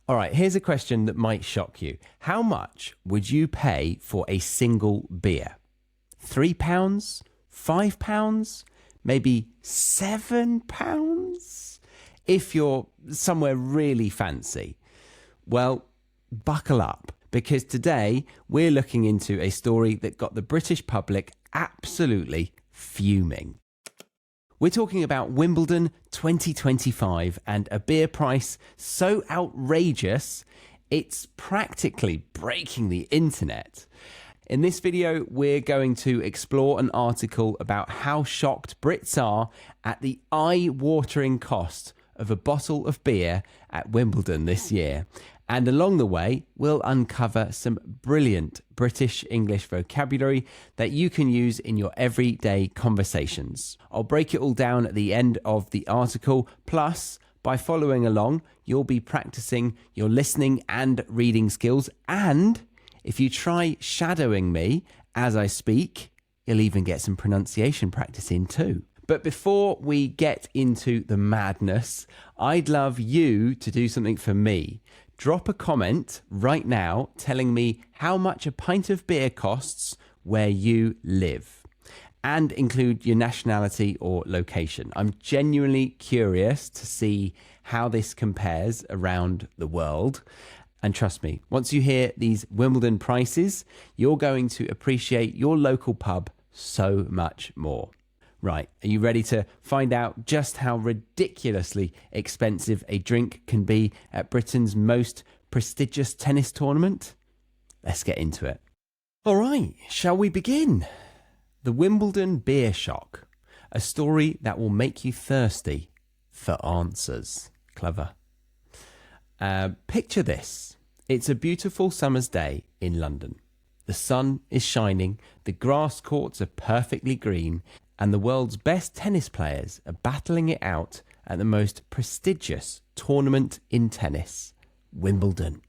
All right, here's a question that might shock you. How much would you pay for a single beer? £3? £5? Maybe £7? If you're somewhere really fancy. Well, buckle up, because today we're looking into a story that got the British public absolutely fuming. We're talking about Wimbledon 2025 and a beer price so outrageous, it's practically breaking the internet. In this video, we're going to explore an article about how shocked Brits are at the eye-watering cost of a bottle of beer at Wimbledon this year. And along the way, we'll uncover some brilliant British English vocabulary that you can use in your everyday conversations. I'll break it all down at the end of the article. Plus, by following along, you'll be practicing your listening and reading skills. And if you try shadowing me as I speak, you'll even get some pronunciation practice in too. But before we get into the madness, I'd love you to do something for me. Drop a comment right now telling me how much a pint of beer costs where you live, and include your nationality or location. I'm genuinely curious to see how this compares around the world. And trust me, once you hear these Wimbledon prices, you're going to appreciate your local pub so much more. Right, are you ready to find out just how ridiculously expensive a drink can be at Britain's most prestigious tennis tournament? Let's get into it. All right, shall we begin? The Wimbledon beer shock, a story that will make you thirsty for answers. Clever. Picture this. It's a beautiful summer's day in London. The sun is shining, the grass courts are perfectly green, and the world's best tennis players are battling it out at the most prestigious tournament in tennis, Wimbledon.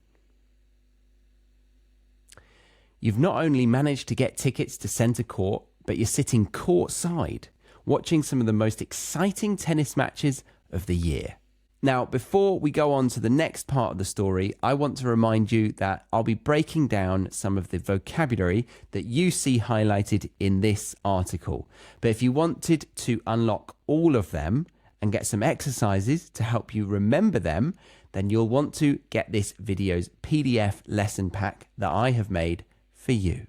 You've not only managed to get tickets to centre court, but you're sitting courtside, watching some of the most exciting tennis matches of the year. Now, before we go on to the next part of the story, I want to remind you that I'll be breaking down some of the vocabulary that you see highlighted in this article. But if you wanted to unlock all of them and get some exercises to help you remember them, then you'll want to get this video's PDF lesson pack that I have made for you.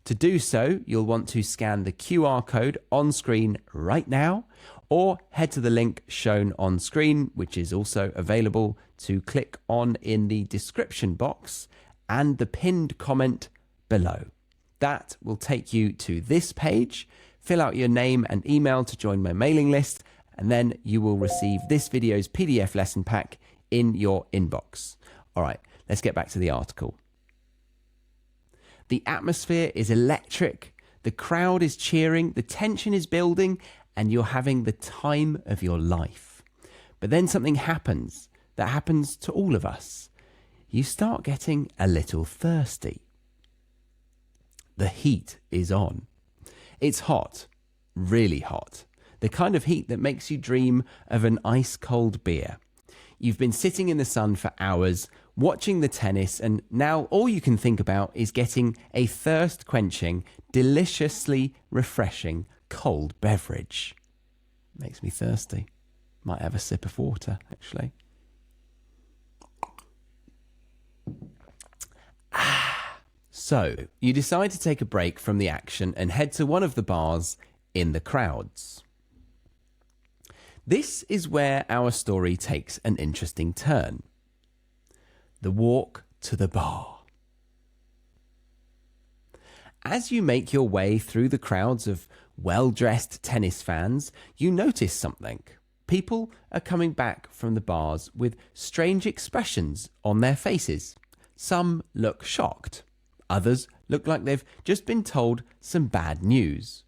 To do so, you'll want to scan the QR code on screen right now, or head to the link shown on screen, which is also available to click on in the description box and the pinned comment below. That will take you to this page. Fill out your name and email to join my mailing list, and then you will receive this video's PDF lesson pack in your inbox. All right, let's get back to the article. The atmosphere is electric. The crowd is cheering. The tension is building, and you're having the time of your life. But then something happens that happens to all of us. You start getting a little thirsty. The heat is on. It's hot, really hot. The kind of heat that makes you dream of an ice-cold beer. You've been sitting in the sun for hours, watching the tennis, and now all you can think about is getting a thirst-quenching, deliciously refreshing cold beverage. Makes me thirsty. Might have a sip of water, actually. So, you decide to take a break from the action and head to one of the bars in the crowds. This is where our story takes an interesting turn. The walk to the bar. As you make your way through the crowds of well-dressed tennis fans, you notice something. People are coming back from the bars with strange expressions on their faces. Some look shocked. Others look like they've just been told some bad news.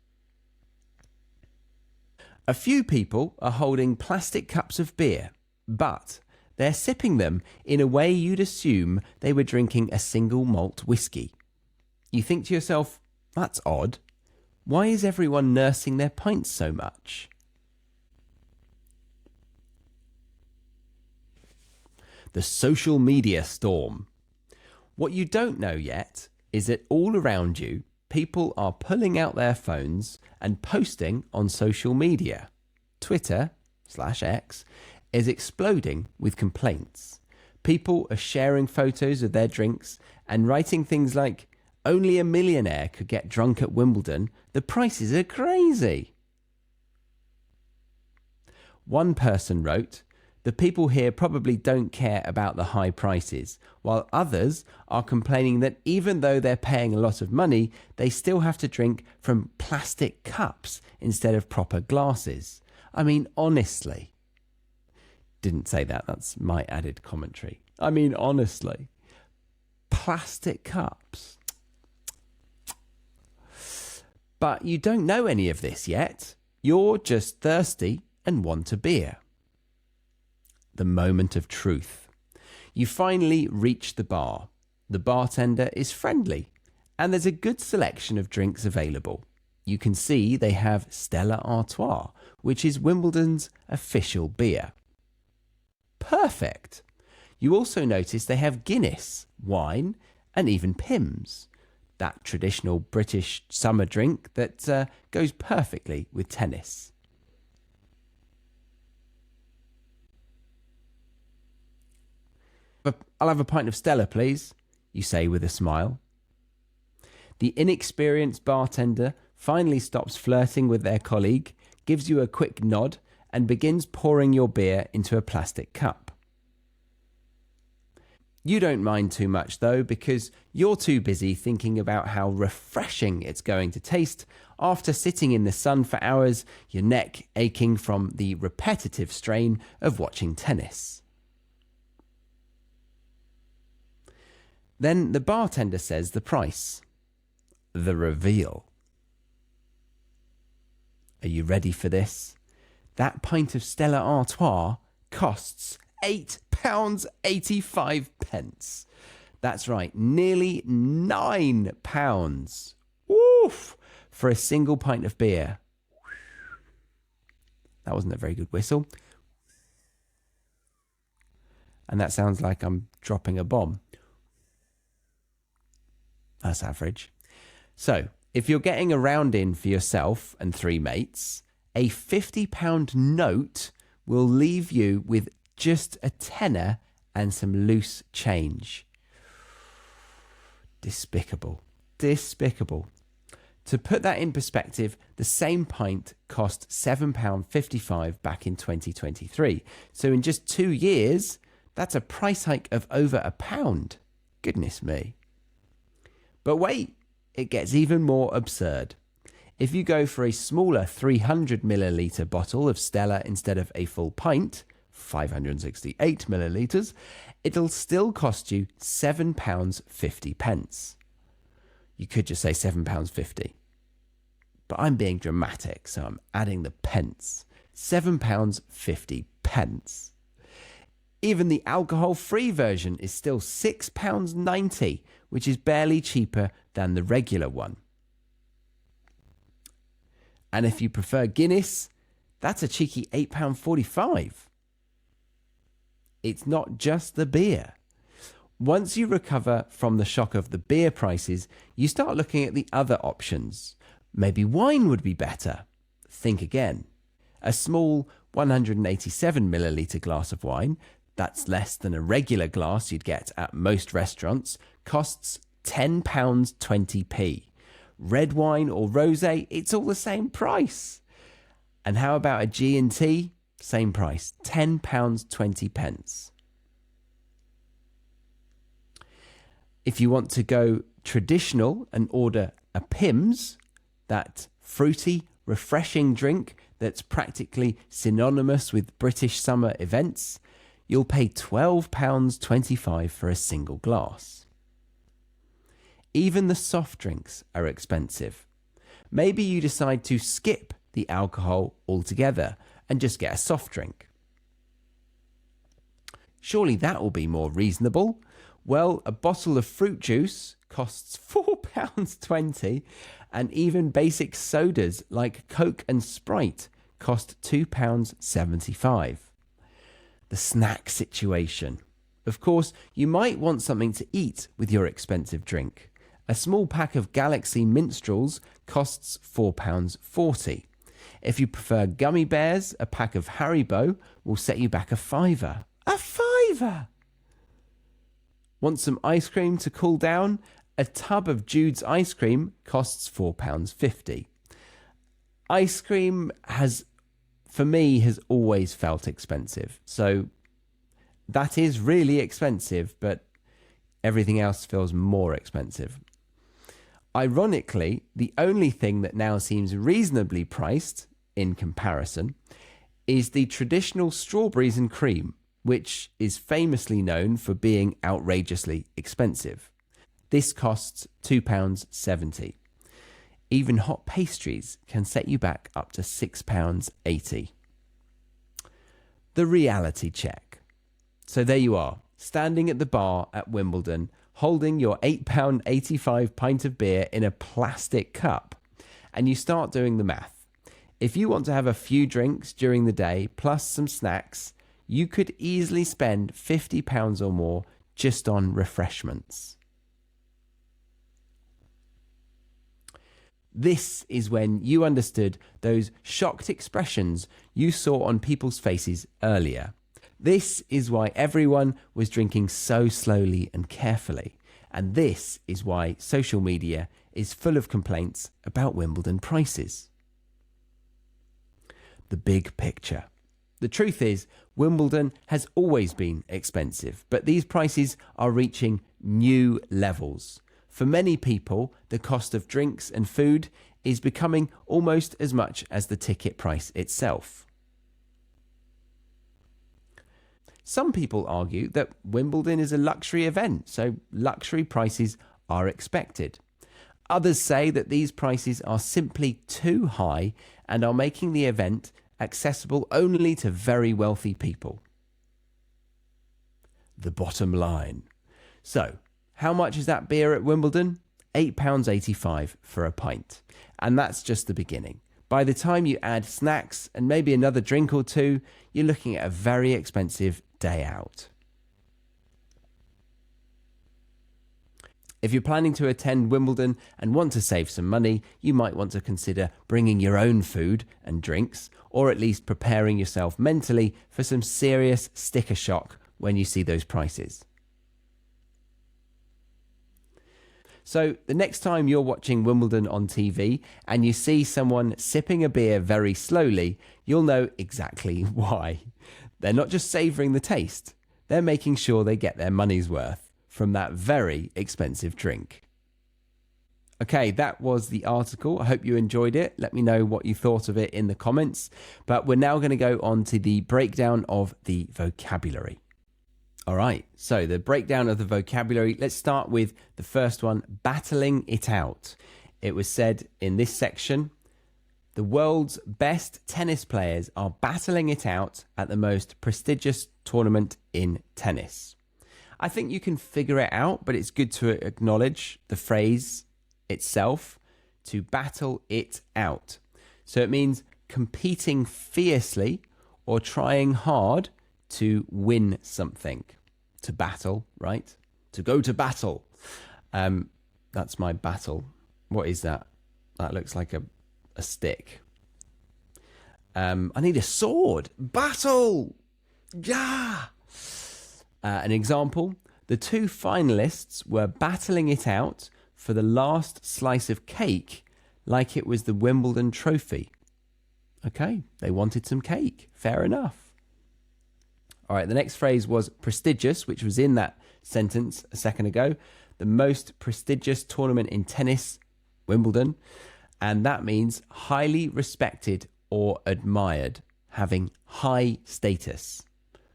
A few people are holding plastic cups of beer, but they're sipping them in a way you'd assume they were drinking a single malt whiskey. You think to yourself, that's odd. Why is everyone nursing their pints so much? the social media storm. What you don't know yet is that all around you, people are pulling out their phones and posting on social media. Twitter/X is exploding with complaints. People are sharing photos of their drinks and writing things like, "Only a millionaire could get drunk at Wimbledon. The prices are crazy." One person wrote, "The people here probably don't care about the high prices," while others are complaining that even though they're paying a lot of money, they still have to drink from plastic cups instead of proper glasses. I mean, honestly. Didn't say that, that's my added commentary. I mean, honestly. Plastic cups. But you don't know any of this yet. You're just thirsty and want a beer. The moment of truth. You finally reach the bar. The bartender is friendly, and there's a good selection of drinks available. You can see they have Stella Artois, which is Wimbledon's official beer. Perfect. You also notice they have Guinness, wine, and even Pimm's, that traditional British summer drink that goes perfectly with tennis. "I'll have a pint of Stella, please," you say with a smile. The inexperienced bartender finally stops flirting with their colleague, gives you a quick nod, and begins pouring your beer into a plastic cup. You don't mind too much though, because you're too busy thinking about how refreshing it's going to taste after sitting in the sun for hours, your neck aching from the repetitive strain of watching tennis. Then the bartender says the price. The reveal. Are you ready for this? That pint of Stella Artois costs £8.85. That's right, nearly £9. Woof! For a single pint of beer. That wasn't a very good whistle. And that sounds like I'm dropping a bomb. That's average. So, if you're getting a round in for yourself and three mates, a £50 note will leave you with just a tenner and some loose change. Despicable. Despicable. To put that in perspective, the same pint cost £7.55 back in 2023. So in just 2 years, that's a price hike of over £1. Goodness me. But wait, it gets even more absurd. If you go for a smaller 300 milliliter bottle of Stella instead of a full pint, 568 millilitres, it'll still cost you £7.50. You could just say £7.50. But I'm being dramatic, so I'm adding the pence. £7.50. Even the alcohol-free version is still £6.90, which is barely cheaper than the regular one. And if you prefer Guinness, that's a cheeky £8.45. It's not just the beer. Once you recover from the shock of the beer prices, you start looking at the other options. Maybe wine would be better. Think again. A small 187 milliliter glass of wine, that's less than a regular glass you'd get at most restaurants, costs £10.20. Red wine or rosé, it's all the same price. And how about a G&T? Same price, £10.20. If you want to go traditional and order a Pimm's, that fruity, refreshing drink that's practically synonymous with British summer events, you'll pay £12.25 for a single glass. Even the soft drinks are expensive. Maybe you decide to skip the alcohol altogether and just get a soft drink. Surely that will be more reasonable. Well, a bottle of fruit juice costs £4.20, and even basic sodas like Coke and Sprite cost £2.75. The snack situation. Of course, you might want something to eat with your expensive drink. A small pack of Galaxy Minstrels costs £4.40. If you prefer gummy bears, a pack of Haribo will set you back a fiver. A fiver! Want some ice cream to cool down? A tub of Jude's ice cream costs £4.50. Ice cream for me, has always felt expensive. So that is really expensive, but everything else feels more expensive. Ironically, the only thing that now seems reasonably priced in comparison is the traditional strawberries and cream, which is famously known for being outrageously expensive. This costs £2.70. Even hot pastries can set you back up to £6.80. The reality check. So there you are, standing at the bar at Wimbledon, holding your £8.85 pint of beer in a plastic cup. And you start doing the math. If you want to have a few drinks during the day, plus some snacks, you could easily spend £50 or more just on refreshments. This is when you understood those shocked expressions you saw on people's faces earlier. This is why everyone was drinking so slowly and carefully. And this is why social media is full of complaints about Wimbledon prices. The big picture. The truth is, Wimbledon has always been expensive, but these prices are reaching new levels. For many people, the cost of drinks and food is becoming almost as much as the ticket price itself. Some people argue that Wimbledon is a luxury event, so luxury prices are expected. Others say that these prices are simply too high and are making the event accessible only to very wealthy people. The bottom line. So, how much is that beer at Wimbledon? £8.85 for a pint. And that's just the beginning. By the time you add snacks and maybe another drink or two, you're looking at a very expensive day out. If you're planning to attend Wimbledon and want to save some money, you might want to consider bringing your own food and drinks, or at least preparing yourself mentally for some serious sticker shock when you see those prices. So the next time you're watching Wimbledon on TV and you see someone sipping a beer very slowly, you'll know exactly why. They're not just savouring the taste, they're making sure they get their money's worth from that very expensive drink. Okay, that was the article. I hope you enjoyed it. Let me know what you thought of it in the comments. But we're now going to go on to the breakdown of the vocabulary. All right, so the breakdown of the vocabulary. Let's start with the first one, battling it out. It was said in this section, the world's best tennis players are battling it out at the most prestigious tournament in tennis. I think you can figure it out, but it's good to acknowledge the phrase itself, to battle it out. So it means competing fiercely or trying hard to win something. To battle, right? To go to battle. That's my battle. What is that? That looks like a stick. I need a sword. Battle! Yeah! An example, the two finalists were battling it out for the last slice of cake like it was the Wimbledon trophy. Okay, they wanted some cake. Fair enough. All right, the next phrase was prestigious, which was in that sentence a second ago. The most prestigious tournament in tennis, Wimbledon. And that means highly respected or admired, having high status.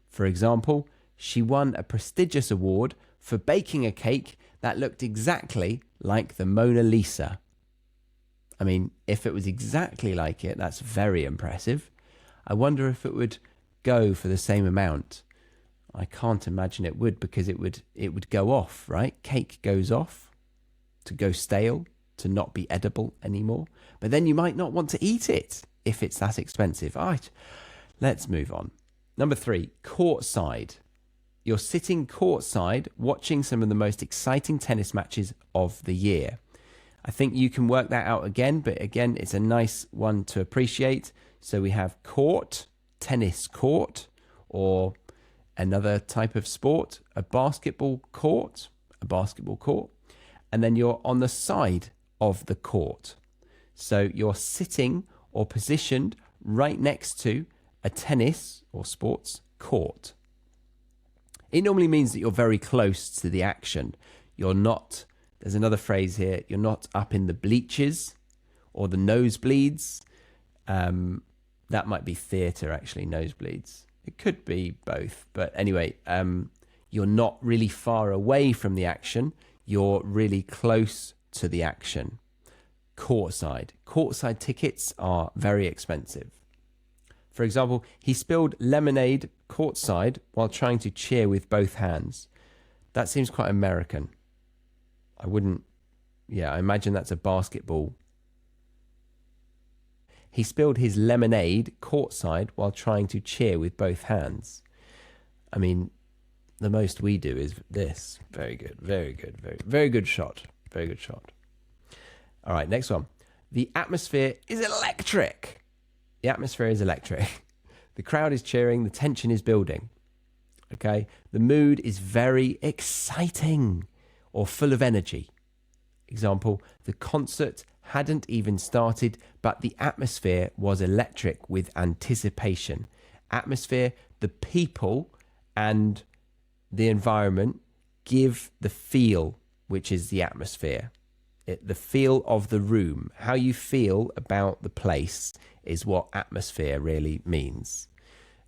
For example, she won a prestigious award for baking a cake that looked exactly like the Mona Lisa. I mean, if it was exactly like it, that's very impressive. I wonder if it would go for the same amount. I can't imagine it would, because it would go off, right? Cake goes off to go stale, to not be edible anymore. But then you might not want to eat it if it's that expensive. All right, let's move on. Number 3, courtside. you're sitting courtside watching some of the most exciting tennis matches of the year. I think you can work that out again, but again, it's a nice one to appreciate. So we have court, tennis court, or another type of sport, a basketball court, and then you're on the side of the court. So you're sitting or positioned right next to a tennis or sports court. It normally means that you're very close to the action. You're not, there's another phrase here, you're not up in the bleachers or the nosebleeds. That might be theatre, actually, nosebleeds. It could be both. But anyway, you're not really far away from the action. You're really close to the action. Courtside. Courtside tickets are very expensive. For example, he spilled lemonade courtside while trying to cheer with both hands. That seems quite American. I imagine that's a basketball. He spilled his lemonade courtside while trying to cheer with both hands. I mean, the most we do is this. Very good, very good, very good shot. Very good shot. All right, next one. The atmosphere is electric. The atmosphere is electric. The crowd is cheering. The tension is building. Okay. The mood is very exciting or full of energy. Example, the concert hadn't even started, but the atmosphere was electric with anticipation. Atmosphere, the people and the environment give the feel, which is the atmosphere. The feel of the room, how you feel about the place is what atmosphere really means.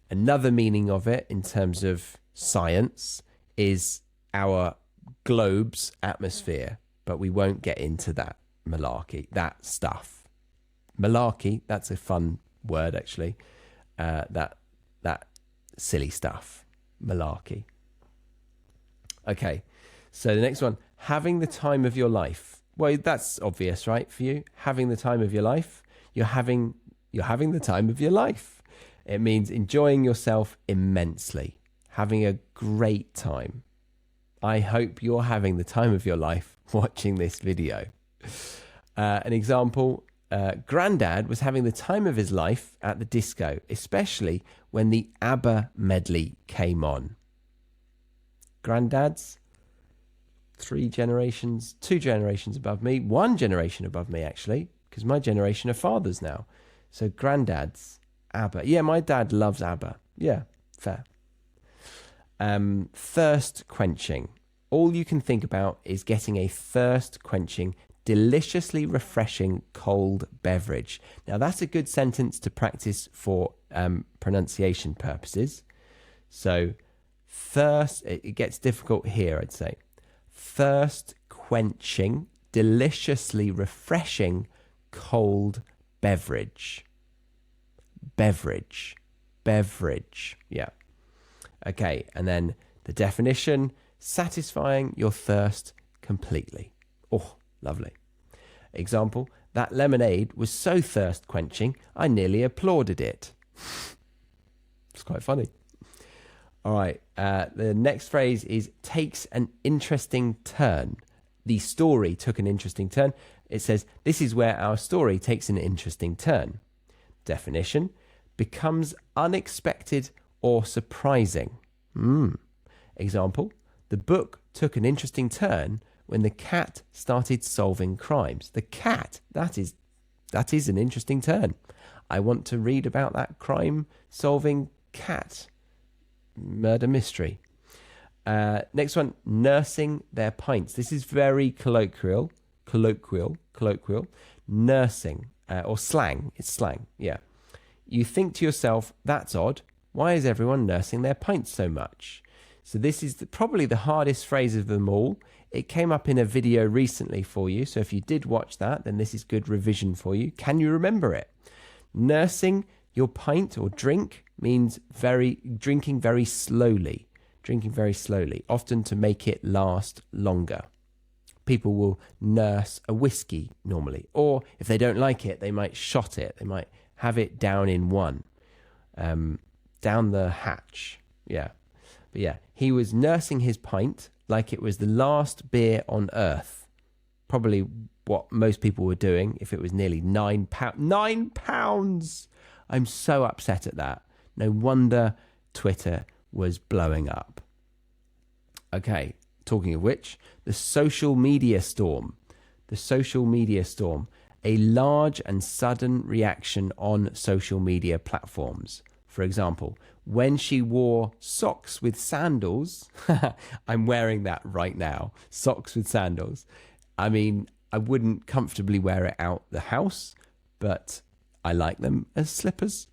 Another meaning of it in terms of science is our globe's atmosphere, but we won't get into that malarkey, that stuff. Malarkey, that's a fun word actually. That silly stuff. Malarkey. Okay, so the next one, having the time of your life. Well, that's obvious, right, for you? Having the time of your life. You're having the time of your life. It means enjoying yourself immensely, having a great time. I hope you're having the time of your life watching this video. An example, Grandad was having the time of his life at the disco, especially when the ABBA medley came on. Granddads, 2 generations above me, 1 generation above me actually, because my generation are fathers now. So Granddads, ABBA. Yeah, my dad loves ABBA. Yeah, fair. Thirst quenching. All you can think about is getting a thirst quenching, deliciously refreshing cold beverage. Now that's a good sentence to practice for pronunciation purposes. So thirst, it gets difficult here, I'd say. Thirst quenching, deliciously refreshing cold beverage. Beverage. Yeah. Okay, and then the definition, satisfying your thirst completely. Oh, lovely. Example, that lemonade was so thirst quenching, I nearly applauded it. It's quite funny. All right, the next phrase is takes an interesting turn. The story took an interesting turn. It says, this is where our story takes an interesting turn. Definition, becomes unexpected or surprising. Example, the book took an interesting turn when the cat started solving crimes. The cat, that is an interesting turn. I want to read about that crime-solving cat murder mystery. Next one, nursing their pints. This is very colloquial. Nursing, or slang. It's slang, yeah. You think to yourself, that's odd. Why is everyone nursing their pints so much? So this is probably the hardest phrase of them all. It came up in a video recently for you. So if you did watch that, then this is good revision for you. Can you remember it? Nursing your pint or drink means drinking very slowly, often to make it last longer. People will nurse a whiskey normally, or if they don't like it, they might shot it. They might have it down in one, down the hatch. Yeah. But yeah, he was nursing his pint like it was the last beer on earth. Probably what most people were doing if it was nearly £9. £9! I'm so upset at that. No wonder Twitter was blowing up. Okay, talking of which, the social media storm. The social media storm. A large and sudden reaction on social media platforms. For example, when she wore socks with sandals, I'm wearing that right now, socks with sandals. I mean, I wouldn't comfortably wear it out the house, but I like them as slippers.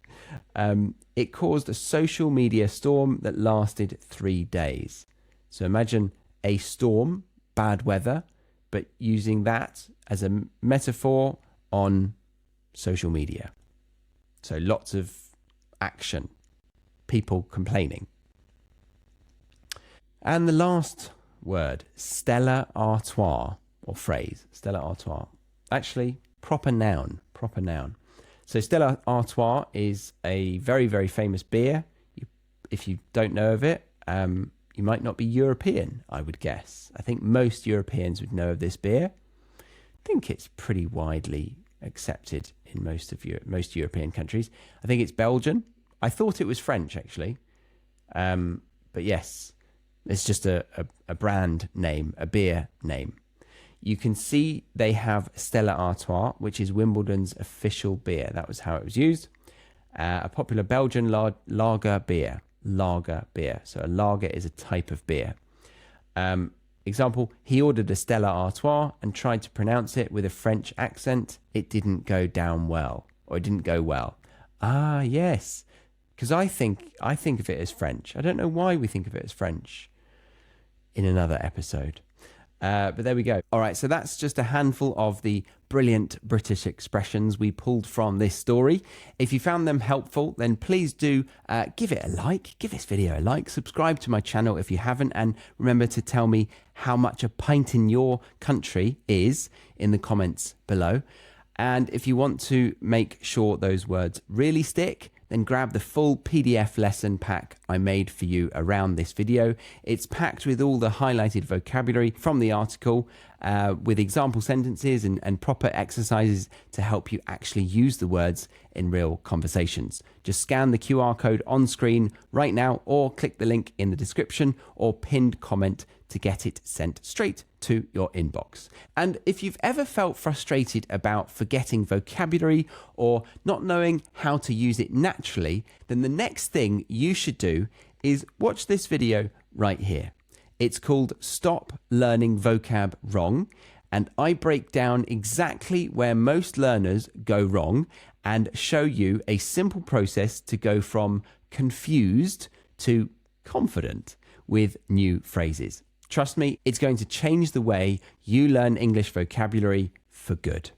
It caused a social media storm that lasted 3 days. So imagine a storm, bad weather, but using that as a metaphor on social media. So lots of action, people complaining. And the last word, Stella Artois, or phrase, Stella Artois. Actually, proper noun. So Stella Artois is a very, very famous beer. If you don't know of it, you might not be European, I would guess. I think most Europeans would know of this beer. I think it's pretty widely accepted in most European countries. I think it's Belgian. I thought it was French, actually. But yes, it's just a brand name, a beer name. You can see they have Stella Artois, which is Wimbledon's official beer. That was how it was used. A popular Belgian lager beer. So a lager is a type of beer. Example, he ordered a Stella Artois and tried to pronounce it with a French accent. It didn't go down well, or it didn't go well. Ah, yes, because I think of it as French. I don't know why we think of it as French in another episode. But there we go. All right, so that's just a handful of the brilliant British expressions we pulled from this story. If you found them helpful, then please do give it a like, give this video a like, subscribe to my channel if you haven't, and remember to tell me how much a pint in your country is in the comments below. And if you want to make sure those words really stick, then grab the full PDF lesson pack I made for you around this video. It's packed with all the highlighted vocabulary from the article, with example sentences and proper exercises to help you actually use the words in real conversations. Just scan the QR code on screen right now, or click the link in the description or pinned comment to get it sent straight to your inbox. And if you've ever felt frustrated about forgetting vocabulary or not knowing how to use it naturally, then the next thing you should do is watch this video right here. It's called Stop Learning Vocab Wrong, and I break down exactly where most learners go wrong and show you a simple process to go from confused to confident with new phrases. Trust me, it's going to change the way you learn English vocabulary for good.